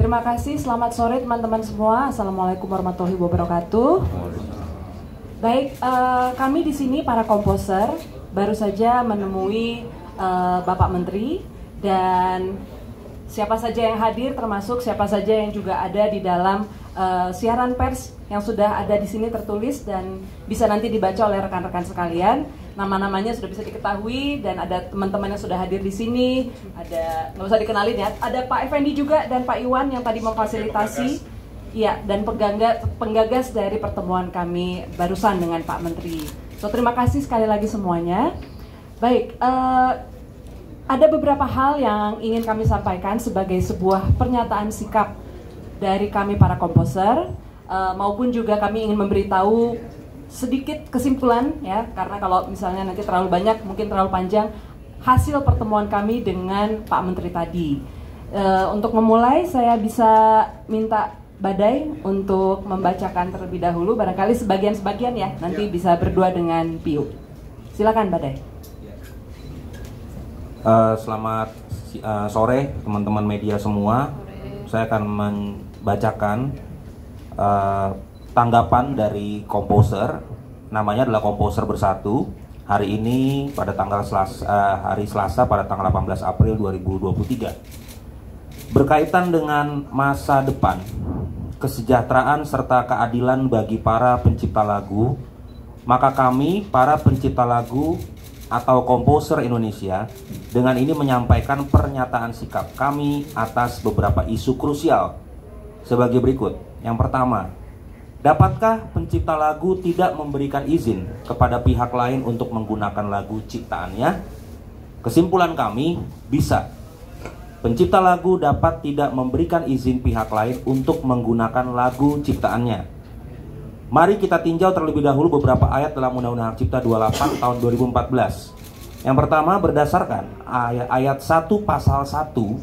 Terima kasih, selamat sore teman-teman semua. Assalamualaikum warahmatullahi wabarakatuh. Baik, kami di sini para komposer baru saja menemui Bapak Menteri, dan siapa saja yang hadir termasuk siapa saja yang juga ada di dalam siaran pers yang sudah ada di sini tertulis dan bisa nanti dibaca oleh rekan-rekan sekalian. Nama-namanya sudah bisa diketahui dan ada teman-teman yang sudah hadir di sini. Ada, nggak usah dikenalin ya. Ada Pak Effendi juga dan Pak Iwan yang tadi memfasilitasi. Iya, dan penggagas dari pertemuan kami barusan dengan Pak Menteri. So, terima kasih sekali lagi semuanya. Baik, ada beberapa hal yang ingin kami sampaikan sebagai sebuah pernyataan sikap dari kami para komposer, maupun juga kami ingin memberitahu sedikit kesimpulan ya, karena kalau misalnya nanti terlalu banyak mungkin terlalu panjang hasil pertemuan kami dengan Pak Menteri tadi. Untuk memulai saya bisa minta Badai untuk membacakan terlebih dahulu, barangkali sebagian-sebagian ya, nanti bisa berdua dengan Piu. Silakan Badai. Selamat sore teman-teman media semua. Saya akan membacakan tanggapan dari komposer, namanya adalah Komposer Bersatu. Hari ini pada tanggal hari Selasa pada tanggal 18 April 2023. Berkaitan dengan masa depan, kesejahteraan serta keadilan bagi para pencipta lagu, maka kami para pencipta lagu atau komposer Indonesia dengan ini menyampaikan pernyataan sikap kami atas beberapa isu krusial sebagai berikut. Yang pertama, dapatkah pencipta lagu tidak memberikan izin kepada pihak lain untuk menggunakan lagu ciptaannya? Kesimpulan kami, bisa. Pencipta lagu dapat tidak memberikan izin pihak lain untuk menggunakan lagu ciptaannya. Mari kita tinjau terlebih dahulu beberapa ayat dalam Undang-Undang Hak Cipta 28 tahun 2014. Yang pertama, berdasarkan ayat 1 pasal 1,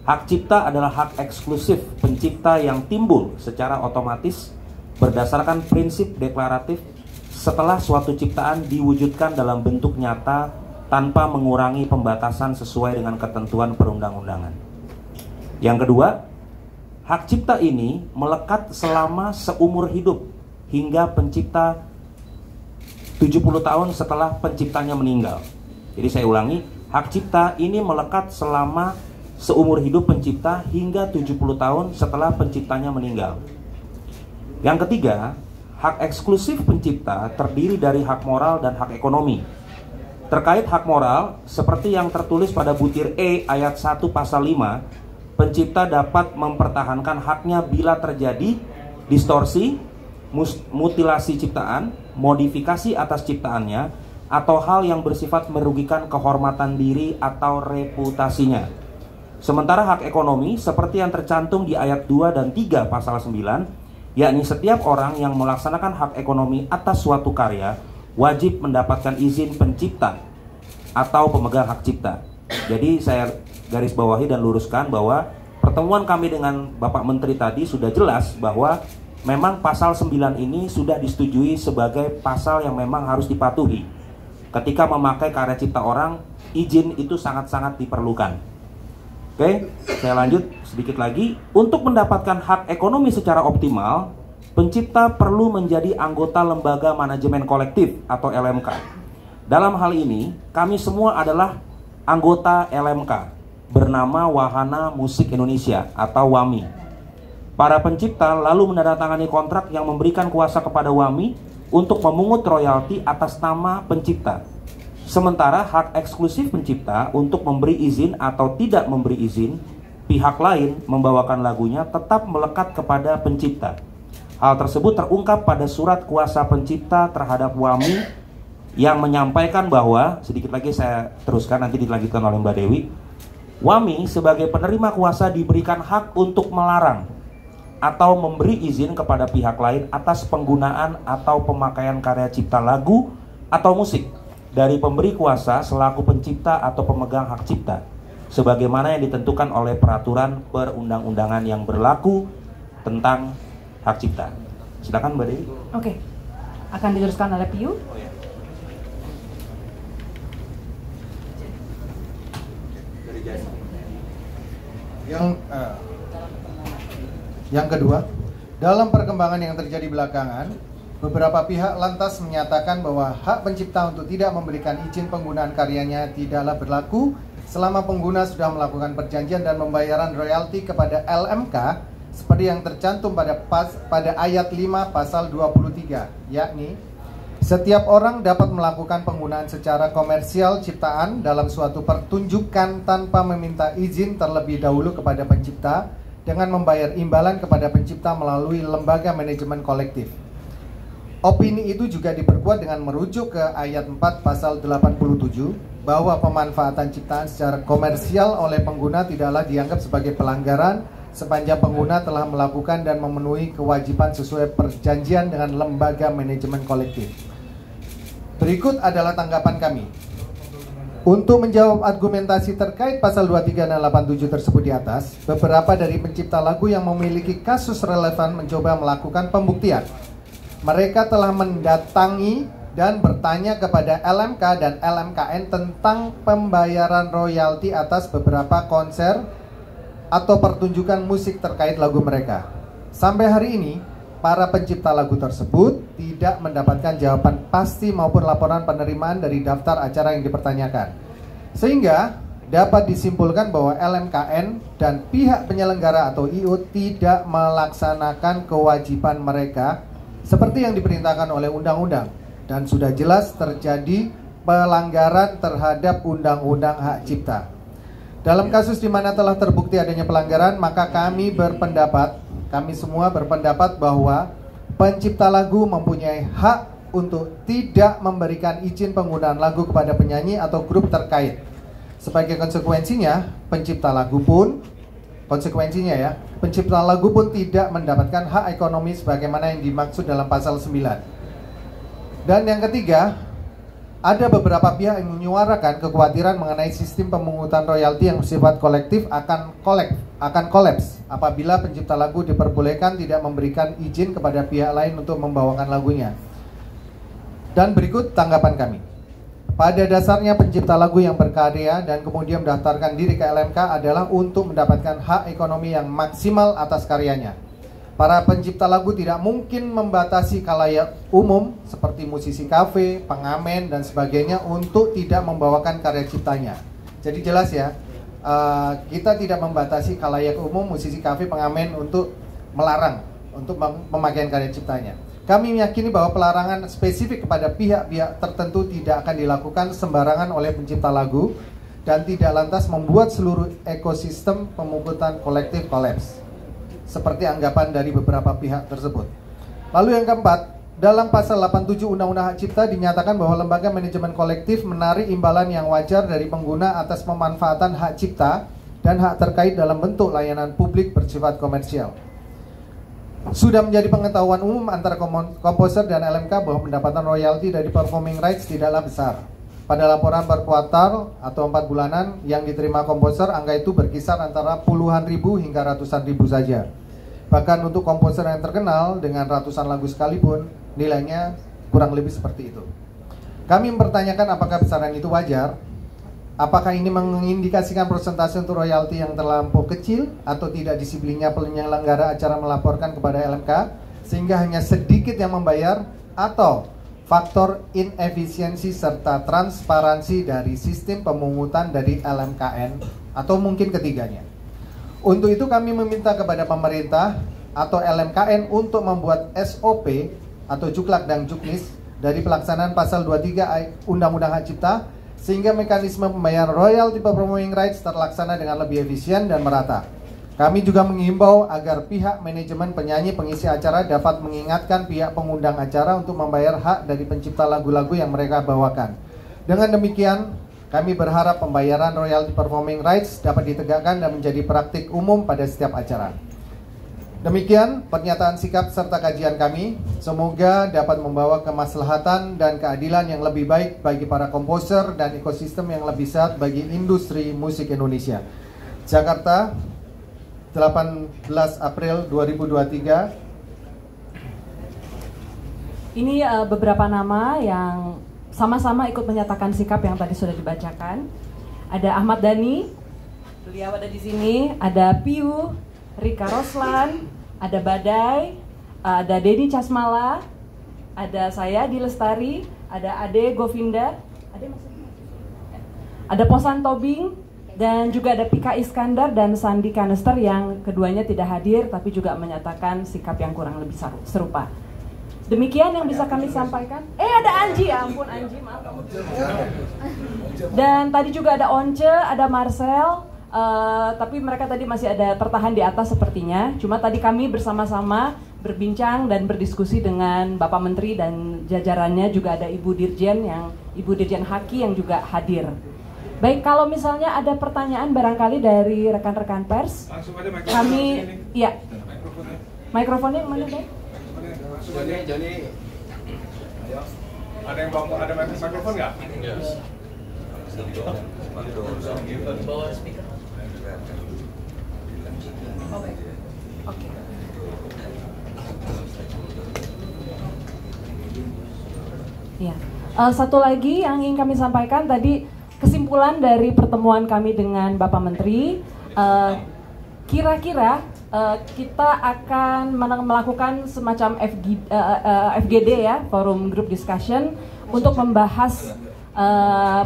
hak cipta adalah hak eksklusif pencipta yang timbul secara otomatis berdasarkan prinsip deklaratif setelah suatu ciptaan diwujudkan dalam bentuk nyata tanpa mengurangi pembatasan sesuai dengan ketentuan perundang-undangan. Yang kedua, hak cipta ini melekat selama seumur hidup hingga pencipta 70 tahun setelah penciptanya meninggal. Jadi saya ulangi, hak cipta ini melekat selama seumur hidup pencipta hingga 70 tahun setelah penciptanya meninggal. Yang ketiga, hak eksklusif pencipta terdiri dari hak moral dan hak ekonomi. Terkait hak moral, seperti yang tertulis pada butir E ayat 1 pasal 5, pencipta dapat mempertahankan haknya bila terjadi distorsi, mutilasi ciptaan, modifikasi atas ciptaannya, atau hal yang bersifat merugikan kehormatan diri atau reputasinya. Sementara hak ekonomi, seperti yang tercantum di ayat 2 dan 3 pasal 9, yakni setiap orang yang melaksanakan hak ekonomi atas suatu karya wajib mendapatkan izin pencipta atau pemegang hak cipta. Jadi saya garis bawahi dan luruskan bahwa pertemuan kami dengan Bapak Menteri tadi sudah jelas bahwa memang pasal 9 ini sudah disetujui sebagai pasal yang memang harus dipatuhi. Ketika memakai karya cipta orang, izin itu sangat-sangat diperlukan. Oke, saya lanjut sedikit lagi. Untuk mendapatkan hak ekonomi secara optimal, pencipta perlu menjadi anggota lembaga manajemen kolektif atau LMK. Dalam hal ini, kami semua adalah anggota LMK bernama Wahana Musik Indonesia atau WAMI. Para pencipta lalu menandatangani kontrak yang memberikan kuasa kepada WAMI untuk memungut royalti atas nama pencipta. Sementara hak eksklusif pencipta untuk memberi izin atau tidak memberi izin pihak lain membawakan lagunya tetap melekat kepada pencipta. Hal tersebut terungkap pada surat kuasa pencipta terhadap WAMI yang menyampaikan bahwa, sedikit lagi saya teruskan nanti dilanjutkan oleh Mbak Dewi, WAMI sebagai penerima kuasa diberikan hak untuk melarang atau memberi izin kepada pihak lain atas penggunaan atau pemakaian karya cipta lagu atau musik dari pemberi kuasa selaku pencipta atau pemegang hak cipta sebagaimana yang ditentukan oleh peraturan perundang-undangan yang berlaku tentang hak cipta. Silakan Mbak Dewi. Oke. Akan diteruskan oleh Piu. Yang Yang kedua, dalam perkembangan yang terjadi belakangan, beberapa pihak lantas menyatakan bahwa hak pencipta untuk tidak memberikan izin penggunaan karyanya tidaklah berlaku selama pengguna sudah melakukan perjanjian dan pembayaran royalti kepada LMK seperti yang tercantum pada ayat 5 pasal 23, yakni setiap orang dapat melakukan penggunaan secara komersial ciptaan dalam suatu pertunjukan tanpa meminta izin terlebih dahulu kepada pencipta dengan membayar imbalan kepada pencipta melalui lembaga manajemen kolektif. Opini itu juga diperkuat dengan merujuk ke ayat 4 pasal 87 bahwa pemanfaatan ciptaan secara komersial oleh pengguna tidaklah dianggap sebagai pelanggaran sepanjang pengguna telah melakukan dan memenuhi kewajiban sesuai perjanjian dengan lembaga manajemen kolektif. Berikut adalah tanggapan kami. Untuk menjawab argumentasi terkait pasal 23 dan 87 tersebut di atas, beberapa dari pencipta lagu yang memiliki kasus relevan mencoba melakukan pembuktian. Mereka telah mendatangi dan bertanya kepada LMK dan LMKN tentang pembayaran royalti atas beberapa konser atau pertunjukan musik terkait lagu mereka. Sampai hari ini, para pencipta lagu tersebut tidak mendapatkan jawaban pasti maupun laporan penerimaan dari daftar acara yang dipertanyakan. Sehingga dapat disimpulkan bahwa LMKN dan pihak penyelenggara atau IO tidak melaksanakan kewajiban mereka seperti yang diperintahkan oleh undang-undang, dan sudah jelas terjadi pelanggaran terhadap undang-undang hak cipta. Dalam kasus di mana telah terbukti adanya pelanggaran, maka kami semua berpendapat bahwa pencipta lagu mempunyai hak untuk tidak memberikan izin penggunaan lagu kepada penyanyi atau grup terkait. Sebagai konsekuensinya, pencipta lagu pun tidak mendapatkan hak ekonomi sebagaimana yang dimaksud dalam pasal 9. Dan yang ketiga, ada beberapa pihak yang menyuarakan kekhawatiran mengenai sistem pemungutan royalti yang bersifat kolektif akan kolaps apabila pencipta lagu diperbolehkan tidak memberikan izin kepada pihak lain untuk membawakan lagunya. Dan berikut tanggapan kami. Pada dasarnya pencipta lagu yang berkarya dan kemudian mendaftarkan diri ke LMK adalah untuk mendapatkan hak ekonomi yang maksimal atas karyanya. Para pencipta lagu tidak mungkin membatasi khalayak umum seperti musisi kafe, pengamen, dan sebagainya untuk tidak membawakan karya ciptanya. Jadi jelas ya, kita tidak membatasi khalayak umum, musisi kafe, pengamen untuk melarang untuk pemakaian karya ciptanya. Kami meyakini bahwa pelarangan spesifik kepada pihak-pihak tertentu tidak akan dilakukan sembarangan oleh pencipta lagu dan tidak lantas membuat seluruh ekosistem pemungutan kolektif kolaps, seperti anggapan dari beberapa pihak tersebut. Lalu yang keempat, dalam pasal 87 Undang-Undang Hak Cipta dinyatakan bahwa lembaga manajemen kolektif menarik imbalan yang wajar dari pengguna atas pemanfaatan hak cipta dan hak terkait dalam bentuk layanan publik bersifat komersial. Sudah menjadi pengetahuan umum antara komposer dan LMK bahwa pendapatan royalti dari performing rights tidaklah besar. Pada laporan per kuartal atau 4 bulanan yang diterima komposer, angka itu berkisar antara puluhan ribu hingga ratusan ribu saja. Bahkan untuk komposer yang terkenal dengan ratusan lagu sekalipun, nilainya kurang lebih seperti itu. Kami mempertanyakan apakah besaran itu wajar? Apakah ini mengindikasikan persentase untuk royalti yang terlampau kecil atau tidak disiplinnya penyelenggara acara melaporkan kepada LMK sehingga hanya sedikit yang membayar, atau faktor inefisiensi serta transparansi dari sistem pemungutan dari LMKN, atau mungkin ketiganya. Untuk itu kami meminta kepada pemerintah atau LMKN untuk membuat SOP atau juklak dan juknis dari pelaksanaan pasal 23 Undang-Undang Hak Cipta sehingga mekanisme pembayaran royalti performing rights terlaksana dengan lebih efisien dan merata. Kami juga mengimbau agar pihak manajemen penyanyi pengisi acara dapat mengingatkan pihak pengundang acara untuk membayar hak dari pencipta lagu-lagu yang mereka bawakan. Dengan demikian, kami berharap pembayaran royalti performing rights dapat ditegakkan dan menjadi praktik umum pada setiap acara. Demikian pernyataan sikap serta kajian kami. Semoga dapat membawa kemaslahatan dan keadilan yang lebih baik bagi para komposer dan ekosistem yang lebih sehat bagi industri musik Indonesia. Jakarta, 18 April 2023. Ini beberapa nama yang sama-sama ikut menyatakan sikap yang tadi sudah dibacakan. Ada Ahmad Dhani, beliau ada di sini. Ada Piu, Rika Roslan, ada Badai, ada Denny Casmala, ada saya Di Lestari, ada Ade Govinda, ada Posan Tobing, dan juga ada Pika Iskandar dan Sandi Kanester yang keduanya tidak hadir tapi juga menyatakan sikap yang kurang lebih serupa. Demikian yang bisa kami sampaikan. Ada Anji, ya ampun Anji, maaf. Dan tadi juga ada Once, ada Marcel, tapi mereka tadi masih ada tertahan di atas sepertinya. Cuma tadi kami bersama-sama berbincang dan berdiskusi dengan Bapak Menteri dan jajarannya, juga ada Ibu Dirjen Haki yang juga hadir. Baik, kalau misalnya ada pertanyaan barangkali dari rekan-rekan pers, kami, ya, mikrofonnya yang mana deh? Joni, ada yang ada mikrofon nggak? Bawa speaker. Oke. Ya, satu lagi yang ingin kami sampaikan tadi, kesimpulan dari pertemuan kami dengan Bapak Menteri, kira-kira kita akan melakukan semacam FGD ya, Forum Group Discussion, untuk membahas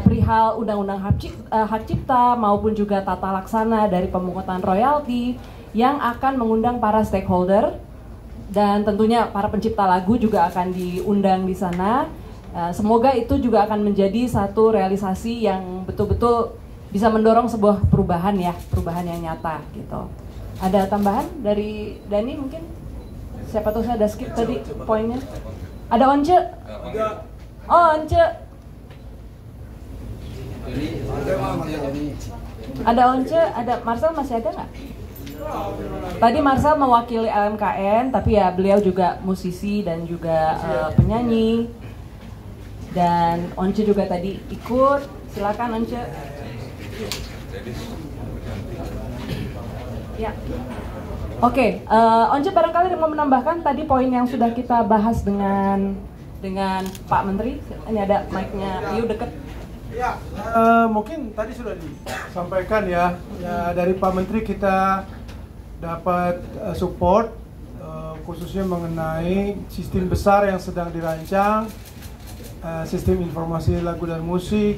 perihal Undang-Undang Hak Cipta maupun juga tata laksana dari pemungutan royalti yang akan mengundang para stakeholder, dan tentunya para pencipta lagu juga akan diundang di sana. Semoga itu juga akan menjadi satu realisasi yang betul-betul bisa mendorong sebuah perubahan ya, perubahan yang nyata gitu. Ada tambahan dari Dani mungkin? Siapa tahu saya ada skip tadi poinnya. Ada Once? Oh, Once. Ada Once, ada Marcel, masih ada nggak? Tadi Marcel mewakili LMKN, tapi ya beliau juga musisi dan juga penyanyi. Dan Once juga tadi ikut. Silakan Once. Ya. Oke, Once barangkali mau menambahkan tadi poin yang sudah kita bahas dengan Pak Menteri. Ini ada mic-nya, Iu deket. Ya, mungkin tadi sudah disampaikan ya dari Pak Menteri kita dapat support khususnya mengenai sistem besar yang sedang dirancang, sistem informasi lagu dan musik,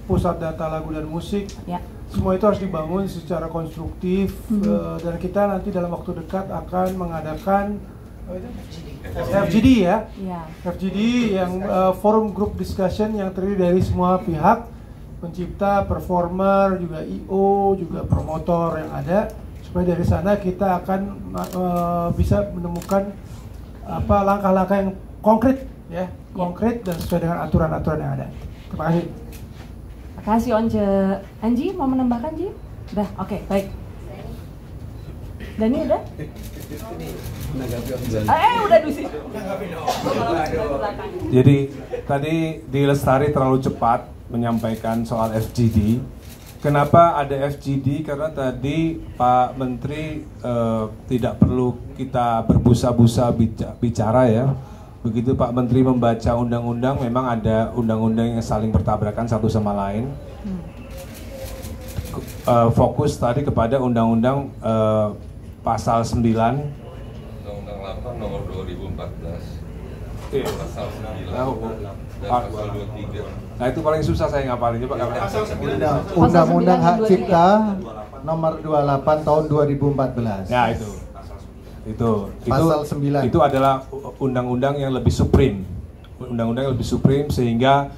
pusat data lagu dan musik. Ya. Semua itu harus dibangun secara konstruktif, dan kita nanti dalam waktu dekat akan mengadakan FGD ya, FGD yang forum group discussion yang terdiri dari semua pihak, pencipta, performer, juga IO, juga promotor yang ada, supaya dari sana kita akan bisa menemukan langkah-langkah yang konkret ya, konkret dan sesuai dengan aturan-aturan yang ada. Terima kasih. Terima kasih Once. Anji mau menambahkan Ji? Udah, oke, baik. Dani udah? Udah di sini. Jadi tadi Di Lestari terlalu cepat menyampaikan soal FGD. Kenapa ada FGD? Karena tadi Pak Menteri tidak perlu kita berbusa-busa bicara ya. Begitu Pak Menteri membaca undang-undang, memang ada undang-undang yang saling bertabrakan satu sama lain. Fokus tadi kepada undang-undang pasal 9. Undang-undang 8 nomor 2014. Pasal 9. Pasal 23. Nah itu paling susah saya ngapalin. Coba Undang-Undang Hak Cipta nomor 28 tahun 2014. Ya Pasal 9. Itu adalah undang-undang yang lebih supreme. Undang-undang yang lebih supreme sehingga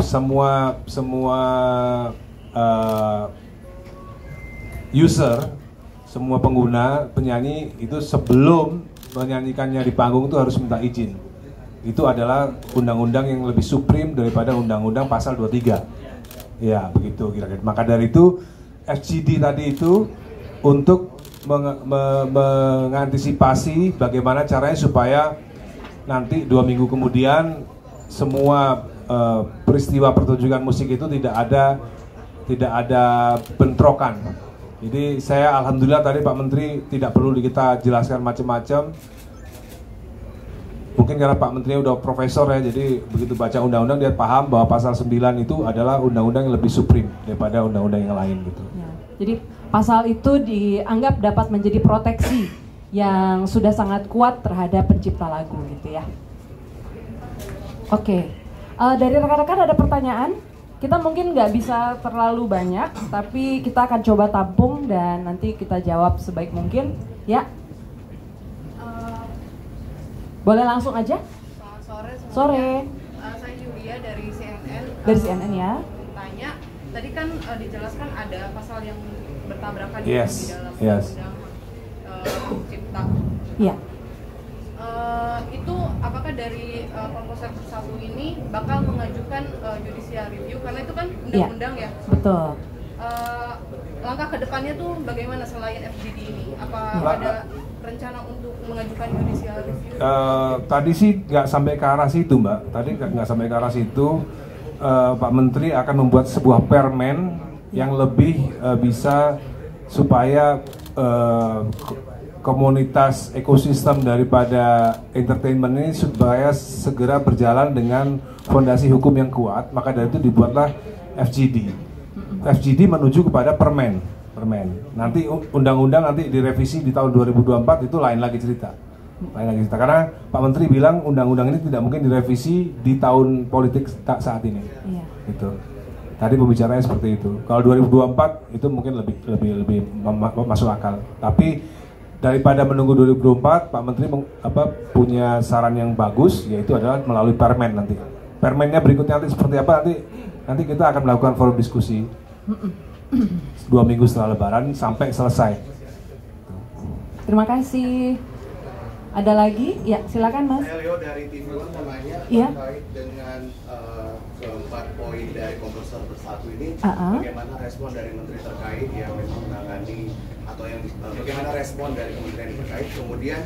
semua user, semua pengguna, penyanyi itu sebelum menyanyikannya di panggung itu harus minta izin. Itu adalah undang-undang yang lebih supreme daripada undang-undang pasal 23. Ya, begitu kira-kira. Maka dari itu FGD tadi itu untuk mengantisipasi bagaimana caranya supaya nanti 2 minggu kemudian semua peristiwa pertunjukan musik itu tidak ada bentrokan. Jadi saya alhamdulillah tadi Pak Menteri tidak perlu kita jelaskan macam-macam. Mungkin karena Pak Menteri udah profesor ya, jadi begitu baca undang-undang dia paham bahwa pasal 9 itu adalah undang-undang yang lebih supreme daripada undang-undang yang lain gitu. Ya, jadi pasal itu dianggap dapat menjadi proteksi yang sudah sangat kuat terhadap pencipta lagu gitu ya. Oke, dari rekan-rekan ada pertanyaan? Kita mungkin nggak bisa terlalu banyak, tapi kita akan coba tampung dan nanti kita jawab sebaik mungkin ya. Boleh langsung aja? Sore. Sore. Saya Julia dari CNN. Dari CNN ya. Tanya, tadi kan dijelaskan ada pasal yang bertabrakan Yes, di dalam yes. undang cipta. Iya. Itu apakah dari komposer bersatu ini bakal mengajukan judicial review karena itu kan undang-undang ya? Betul. Langkah kedepannya tuh bagaimana selain FGD ini? Apa ada rencana untuk mengajukan judicial review? Tadi sih nggak sampai ke arah situ, Mbak. Tadi nggak sampai ke arah situ. Pak Menteri akan membuat sebuah permen yang lebih bisa supaya komunitas ekosistem daripada entertainment ini supaya segera berjalan dengan fondasi hukum yang kuat. Maka dari itu dibuatlah FGD. FGD menuju kepada permen. Nanti undang-undang nanti direvisi di tahun 2024 itu lain lagi cerita. Karena Pak Menteri bilang undang-undang ini tidak mungkin direvisi di tahun politik saat ini. Iya. Gitu. Tadi pembicaranya seperti itu. Kalau 2024 itu mungkin lebih masuk akal. Tapi daripada menunggu 2024, Pak Menteri punya saran yang bagus, yaitu adalah melalui permen nanti. Permennya berikutnya nanti seperti apa nanti kita akan melakukan forum diskusi 2 minggu setelah Lebaran sampai selesai. Terima kasih. Ada lagi? Ya, silakan Mas. Saya Leo dari TV One mau nanya terkait dengan keempat poin dari komposer bersatu ini, bagaimana respon dari menteri terkait yang memang menangani atau yang bagaimana respon dari kementerian terkait. Kemudian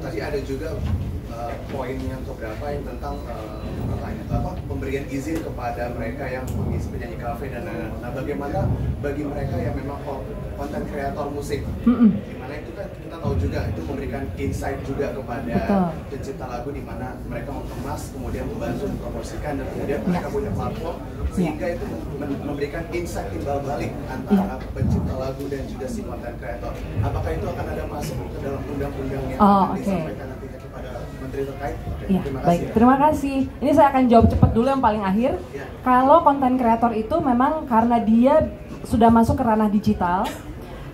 tadi ada juga poin yang keberapa yang tentang pemberian izin kepada mereka yang mengisi penyanyi kafe dan lain-lain. Nah, bagaimana bagi mereka yang memang konten kreator musik, dimana itu kan kita tahu juga itu memberikan insight juga kepada pencipta lagu, di mana mereka mengemas kemudian membantu mempromosikan dan kemudian mereka punya platform sehingga itu memberikan insight timbal balik antara pencipta lagu dan juga si konten kreator. Apakah itu akan ada masuk ke dalam undang-undang yang akan disampaikan nantinya kepada menteri terkait? Ya, baik, terima kasih. Ini saya akan jawab cepat dulu yang paling akhir. Kalau konten kreator itu memang karena dia sudah masuk ke ranah digital.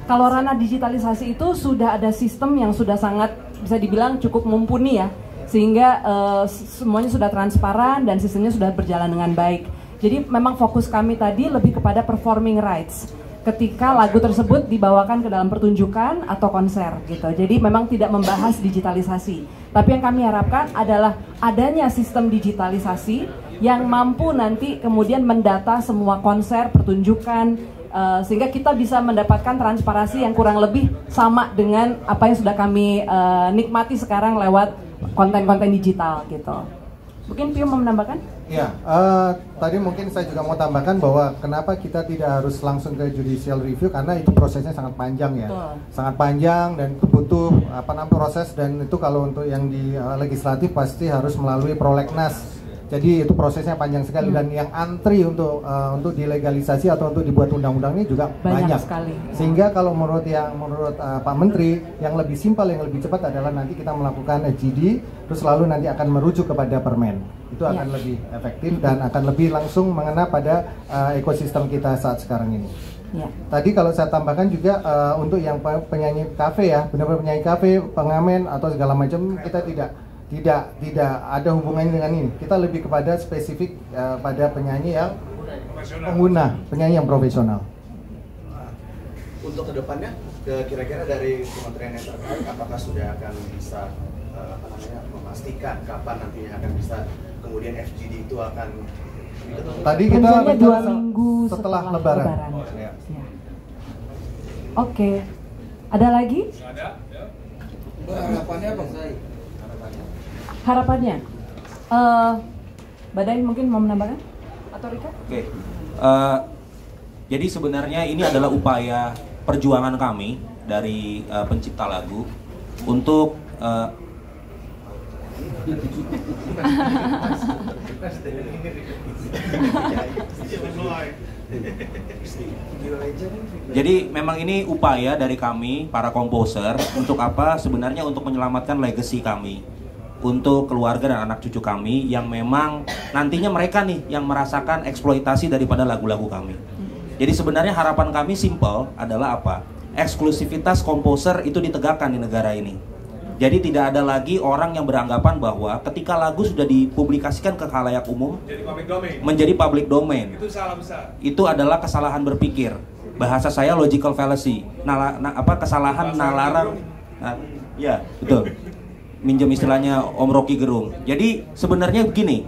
Kalau ranah digitalisasi itu sudah ada sistem yang sudah sangat bisa dibilang cukup mumpuni ya, sehingga semuanya sudah transparan dan sistemnya sudah berjalan dengan baik. Jadi memang fokus kami tadi lebih kepada performing rights ketika lagu tersebut dibawakan ke dalam pertunjukan atau konser gitu. Jadi memang tidak membahas digitalisasi. Tapi yang kami harapkan adalah adanya sistem digitalisasi yang mampu nanti kemudian mendata semua konser, pertunjukan, sehingga kita bisa mendapatkan transparansi yang kurang lebih sama dengan apa yang sudah kami nikmati sekarang lewat konten-konten digital gitu. Mungkin Pio mau menambahkan? Ya, tadi mungkin saya juga mau tambahkan bahwa kenapa kita tidak harus langsung ke judicial review, karena itu prosesnya sangat panjang ya. Betul. Sangat panjang dan itu butuh proses, dan itu kalau untuk yang di legislatif pasti harus melalui prolegnas. Jadi itu prosesnya panjang sekali dan yang antri untuk dilegalisasi atau untuk dibuat undang-undang ini juga banyak sekali. Sehingga kalau menurut Pak Menteri yang lebih simpel, yang lebih cepat adalah nanti kita melakukan FGD, terus lalu nanti akan merujuk kepada permen. Itu akan lebih efektif dan akan lebih langsung mengena pada ekosistem kita saat sekarang ini. Ya. Tadi kalau saya tambahkan juga untuk yang penyanyi kafe ya, benar-benar penyanyi kafe, pengamen atau segala macam, kita tidak ada hubungannya dengan ini. Kita lebih kepada spesifik pada penyanyi yang pengguna, penyanyi yang profesional. Untuk kedepannya, kira-kira dari kementerian yang terkait, apakah sudah akan bisa memastikan kapan nantinya akan bisa kemudian FGD itu akan tadi kita 2 minggu setelah Lebaran. Ya. Oke, ada lagi? Ada. Harapannya apa? Harapannya, Badai mungkin mau menambahkan atau Rika? Oke. Jadi sebenarnya ini adalah upaya perjuangan kami dari pencipta lagu untuk Jadi memang ini upaya dari kami para komposer untuk apa? Sebenarnya untuk menyelamatkan legacy kami, untuk keluarga dan anak cucu kami yang memang nantinya mereka nih yang merasakan eksploitasi daripada lagu-lagu kami. Jadi sebenarnya harapan kami simple adalah apa? Eksklusivitas komposer itu ditegakkan di negara ini. Jadi tidak ada lagi orang yang beranggapan bahwa ketika lagu sudah dipublikasikan ke khalayak umum menjadi public domain. Itu salah besar. Itu adalah kesalahan berpikir. Bahasa saya logical fallacy. Kesalahan nalar. Ya, betul. Minjem istilahnya Om Rocky Gerung. Jadi sebenarnya begini.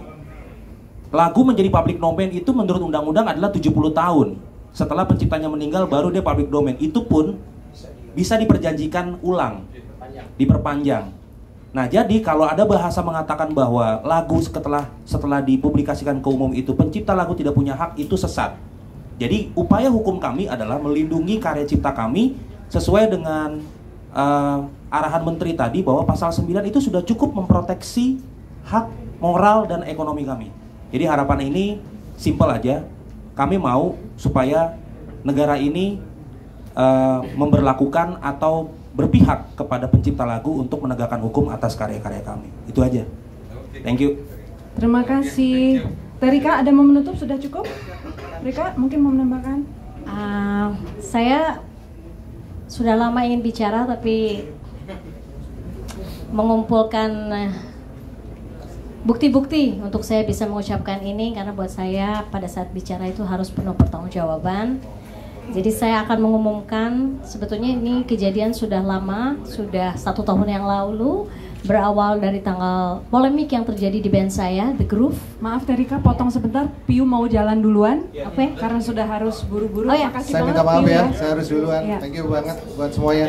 Lagu menjadi public domain itu menurut undang-undang adalah 70 tahun. Setelah penciptanya meninggal baru dia public domain. Itu pun bisa diperjanjikan ulang, diperpanjang. Nah, jadi kalau ada bahasa mengatakan bahwa lagu setelah dipublikasikan ke umum itu pencipta lagu tidak punya hak, itu sesat. Jadi upaya hukum kami adalah melindungi karya cipta kami sesuai dengan arahan menteri tadi bahwa pasal 9 itu sudah cukup memproteksi hak moral dan ekonomi kami. Jadi harapan ini simpel aja. Kami mau supaya negara ini memberlakukan atau berpihak kepada pencipta lagu untuk menegakkan hukum atas karya-karya kami. Itu aja. Thank you. Terima kasih. Terika, ada mau menutup? Sudah cukup? Rika, mungkin mau menambahkan? Saya sudah lama ingin bicara tapi mengumpulkan bukti-bukti untuk saya bisa mengucapkan ini, karena buat saya pada saat bicara itu harus penuh pertanggungjawaban. Jadi saya akan mengumumkan, sebetulnya ini kejadian sudah lama, sudah 1 tahun yang lalu, berawal dari tanggal polemik yang terjadi di band saya, The Groove. Maaf Terika, potong sebentar, Piu mau jalan duluan. Oke. Karena sudah harus buru-buru. Oh, ya. Makasih Saya banget, minta maaf Piu, ya, saya harus duluan. Ya. Thank you banget buat semuanya.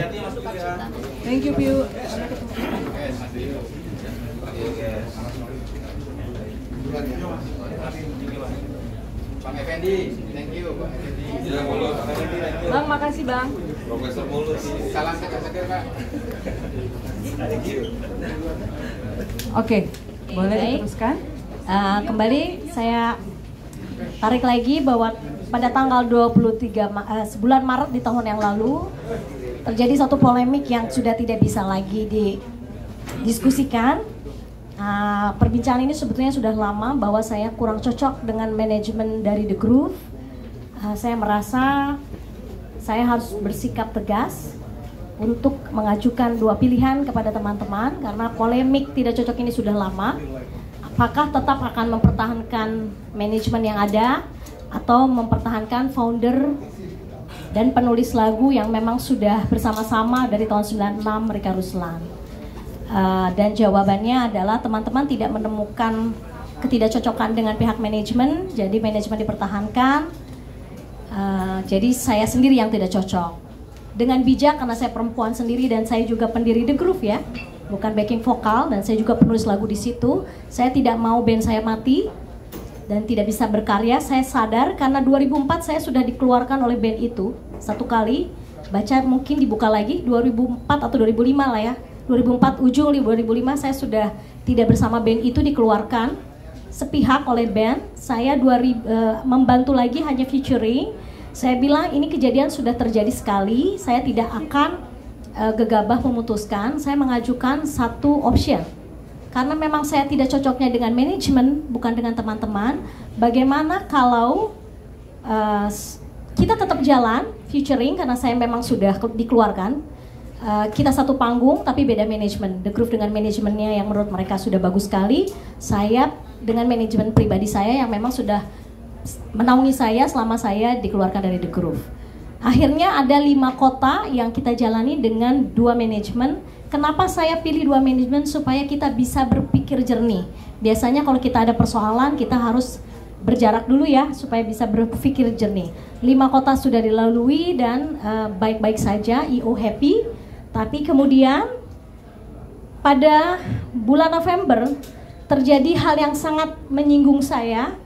Thank you Piu. Bang Effendi, thank you Bang Effendi. Bang, makasih Bang. Profesor Mulus. Salam seger Pak. Oke, boleh Baik. diteruskan? Kembali saya tarik lagi bahwa pada tanggal 23 bulan Maret di tahun yang lalu terjadi satu polemik yang sudah tidak bisa lagi didiskusikan. Perbincangan ini sebetulnya sudah lama bahwa saya kurang cocok dengan manajemen dari The Groove. Saya merasa saya harus bersikap tegas untuk mengajukan 2 pilihan kepada teman-teman karena polemik tidak cocok ini sudah lama. Apakah tetap akan mempertahankan manajemen yang ada atau mempertahankan founder dan penulis lagu yang memang sudah bersama-sama dari tahun 96, Rika Ruslan. Dan jawabannya adalah teman-teman tidak menemukan ketidakcocokan dengan pihak manajemen, jadi manajemen dipertahankan. Jadi saya sendiri yang tidak cocok. Dengan bijak karena saya perempuan sendiri dan saya juga pendiri The Groove ya, bukan backing vokal, dan saya juga penulis lagu di situ. Saya tidak mau band saya mati dan tidak bisa berkarya. Saya sadar karena 2004 saya sudah dikeluarkan oleh band itu 1 kali. Baca mungkin dibuka lagi 2004 atau 2005 lah ya. 2004 ujung 2005 saya sudah tidak bersama band itu, dikeluarkan sepihak oleh band. Saya membantu lagi hanya featuring. Saya bilang ini kejadian sudah terjadi sekali, saya tidak akan gegabah memutuskan. Saya mengajukan 1 option karena memang saya tidak cocoknya dengan manajemen, bukan dengan teman-teman. Bagaimana kalau kita tetap jalan featuring karena saya memang sudah dikeluarkan. Kita 1 panggung tapi beda manajemen. The Groove dengan manajemennya yang menurut mereka sudah bagus sekali. Saya dengan manajemen pribadi saya yang memang sudah menaungi saya selama saya dikeluarkan dari The Groove. Akhirnya ada 5 kota yang kita jalani dengan 2 manajemen. Kenapa saya pilih 2 manajemen? Supaya kita bisa berpikir jernih. Biasanya kalau kita ada persoalan kita harus berjarak dulu ya supaya bisa berpikir jernih. 5 kota sudah dilalui dan baik-baik saja, IO happy. Tapi kemudian pada bulan November terjadi hal yang sangat menyinggung saya.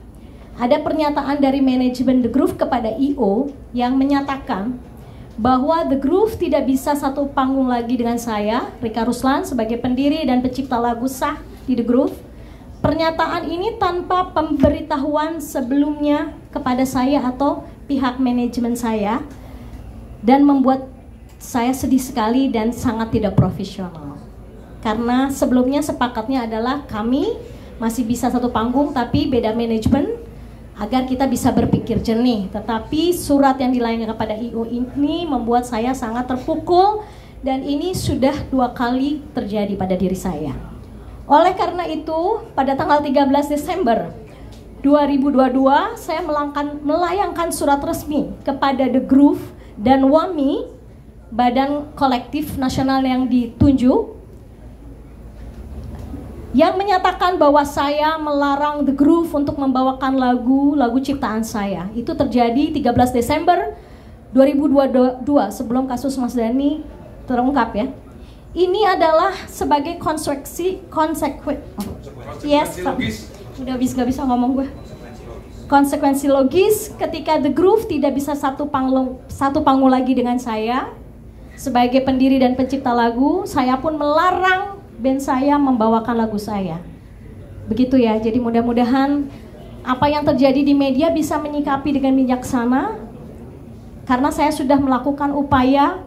Ada pernyataan dari manajemen The Groove kepada IO yang menyatakan bahwa The Groove tidak bisa 1 panggung lagi dengan saya, Rika Ruslan, sebagai pendiri dan pencipta lagu sah di The Groove. Pernyataan ini tanpa pemberitahuan sebelumnya kepada saya atau pihak manajemen saya dan membuat saya sedih sekali dan sangat tidak profesional. Karena sebelumnya sepakatnya adalah kami masih bisa satu panggung tapi beda manajemen agar kita bisa berpikir jernih. Tetapi surat yang dilayangkan kepada IO ini membuat saya sangat terpukul dan ini sudah 2 kali terjadi pada diri saya. Oleh karena itu, pada tanggal 13 Desember 2022 saya melayangkan surat resmi kepada The Groove dan WAMI, badan kolektif nasional yang ditunjuk, yang menyatakan bahwa saya melarang The Groove untuk membawakan lagu ciptaan saya. Itu terjadi 13 Desember 2022 sebelum kasus Mas Dhani terungkap ya. Ini adalah sebagai konsekuensi logis ketika The Groove tidak bisa satu panggung lagi dengan saya. Sebagai pendiri dan pencipta lagu, saya pun melarang band saya membawakan lagu saya. Begitu ya, jadi mudah-mudahan apa yang terjadi di media bisa menyikapi dengan bijaksana. Karena saya sudah melakukan upaya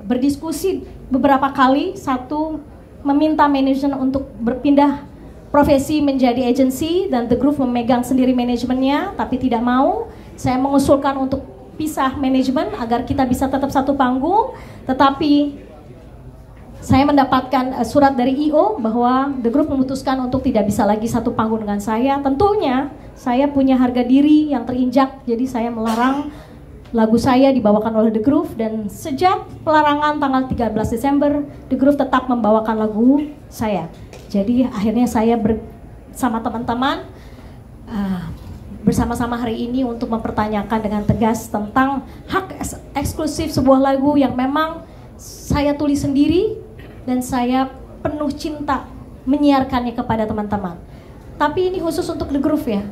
berdiskusi beberapa kali. Satu, meminta manajemen untuk berpindah profesi menjadi agensi dan The Groove memegang sendiri manajemennya, tapi tidak mau. Saya mengusulkan untuk pisah manajemen agar kita bisa tetap satu panggung, tetapi saya mendapatkan surat dari IO bahwa The Groove memutuskan untuk tidak bisa lagi satu panggung dengan saya. Tentunya saya punya harga diri yang terinjak, jadi saya melarang lagu saya dibawakan oleh The Groove, dan sejak pelarangan tanggal 13 Desember The Groove tetap membawakan lagu saya. Jadi akhirnya saya bersama teman-teman bersama-sama hari ini untuk mempertanyakan dengan tegas tentang hak eksklusif sebuah lagu yang memang saya tulis sendiri dan saya penuh cinta menyiarkannya kepada teman-teman. Tapi ini khusus untuk The Groove ya.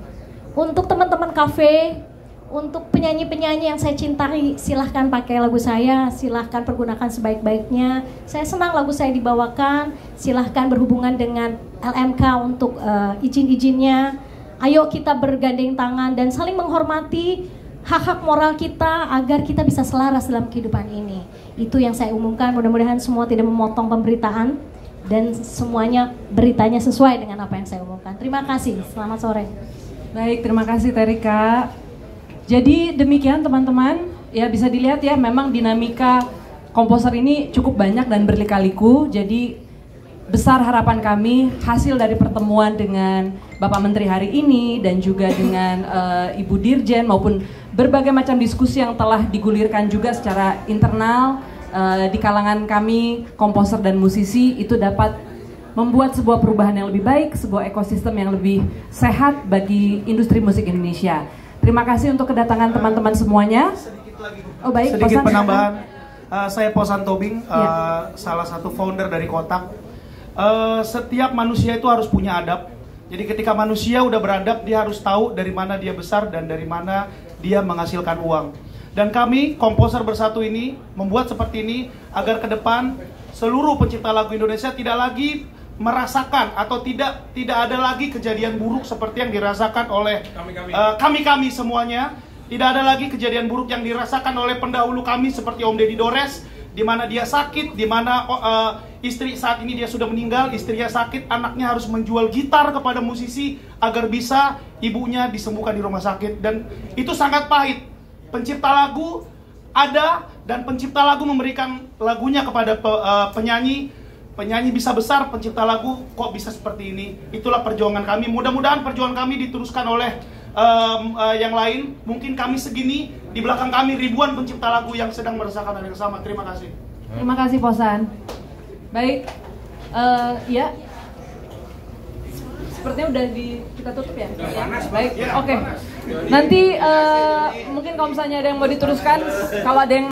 Untuk teman-teman kafe, untuk penyanyi-penyanyi yang saya cintai, silahkan pakai lagu saya, silahkan pergunakan sebaik-baiknya. Saya senang lagu saya dibawakan, silahkan berhubungan dengan LMK untuk izin-izinnya. Ayo kita bergandeng tangan dan saling menghormati hak-hak moral kita agar kita bisa selaras dalam kehidupan ini. Itu yang saya umumkan, mudah-mudahan semua tidak memotong pemberitaan dan semuanya beritanya sesuai dengan apa yang saya umumkan. Terima kasih, selamat sore. Baik, terima kasih Terika. Jadi demikian teman-teman, ya bisa dilihat ya memang dinamika komposer ini cukup banyak dan berlika-liku. Jadi besar harapan kami hasil dari pertemuan dengan Bapak Menteri hari ini dan juga dengan Ibu Dirjen maupun berbagai macam diskusi yang telah digulirkan juga secara internal di kalangan kami komposer dan musisi itu dapat membuat sebuah perubahan yang lebih baik, sebuah ekosistem yang lebih sehat bagi industri musik Indonesia. Terima kasih untuk kedatangan teman-teman semuanya. Oh baik, sedikit penambahan. Saya Posan Tobing, salah satu founder dari Kotak. Setiap manusia itu harus punya adab. Jadi ketika manusia udah beradab, dia harus tahu dari mana dia besar dan dari mana dia menghasilkan uang. Dan kami, Komposer Bersatu ini, membuat seperti ini agar ke depan seluruh pencipta lagu Indonesia tidak lagi merasakan atau tidak ada lagi kejadian buruk seperti yang dirasakan oleh kami semuanya. Tidak ada lagi kejadian buruk yang dirasakan oleh pendahulu kami seperti Om Deddy Dores, di mana dia sakit, di mana istri saat ini dia sudah meninggal, istrinya sakit, anaknya harus menjual gitar kepada musisi agar bisa ibunya disembuhkan di rumah sakit, dan itu sangat pahit. Pencipta lagu ada dan pencipta lagu memberikan lagunya kepada penyanyi bisa besar, pencipta lagu kok bisa seperti ini. Itulah perjuangan kami. Mudah-mudahan perjuangan kami diteruskan oleh yang lain. Mungkin kami segini, di belakang kami ribuan pencipta lagu yang sedang merasakan hal yang sama. Terima kasih. Terima kasih Posan. Baik, ya. Sepertinya udah kita tutup ya. Baik, oke. Nanti mungkin kalau misalnya ada yang mau diteruskan, kalau ada yang